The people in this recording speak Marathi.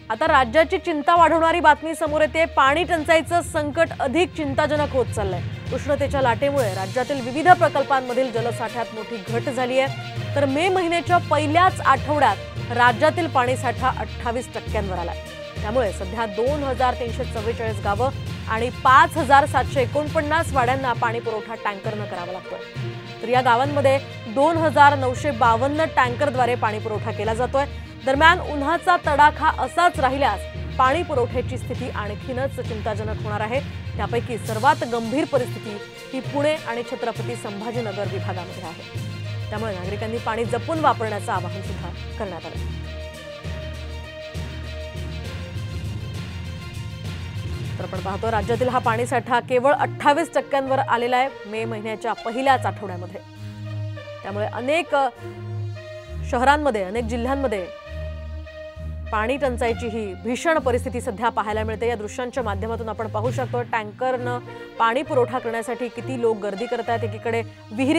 आता राज्याची चिंता वाढवणारी बातमी समोर येते। पाणी टंचाईचं संकट अधिक चिंताजनक होत चाललंय। उष्णतेच्या लाटेमुळे राज्यातील विविध प्रकल्पांमधील जलसाठ्यात मोठी घट झाली आहे। तर मे महिन्याच्या पहिल्याच आठवड्यात राज्यातील पाणीसाठा 28% आलाय। त्यामुळे सध्या 2344 गावं आणि 5749 वाड्यांना पाणी पुरवठा टँकरनं करावा लागतोय। तर या गावांमध्ये 2952 टँकरद्वारे पाणी पुरवठा केला जातोय। दरम्यान उन्हाचा तडाखा असाच राहिल्यास पाणी पुरवठ्याची स्थिती आणखीनच चिंताजनक होणार आहे। त्यापैकी सर्वात गंभीर परिस्थिती ही पुणे आणि छत्रपती संभाजीनगर विभागामध्ये आहे। त्यामुळे नागरिकांनी पाणी जपून वापरण्याचं आवाहन सुद्धा करण्यात आलं। तर आपण पाहतो राज्यातील हा पाणीसाठा केवळ 28%वर आलेला आहे मे महिन्याच्या पहिल्याच आठवड्यामध्ये। त्यामुळे अनेक शहरांमध्ये अनेक जिल्ह्यांमध्ये पाणी टंचाईची ही भीषण परिस्थिती सध्या पाहायला मिळते। या दृश्यांच्या माध्यमातून आपण पाहू शकतो टँकरनं पाणी पुरवठा करण्यासाठी किती लोक गर्दी करतात। एकीकडे विहिरी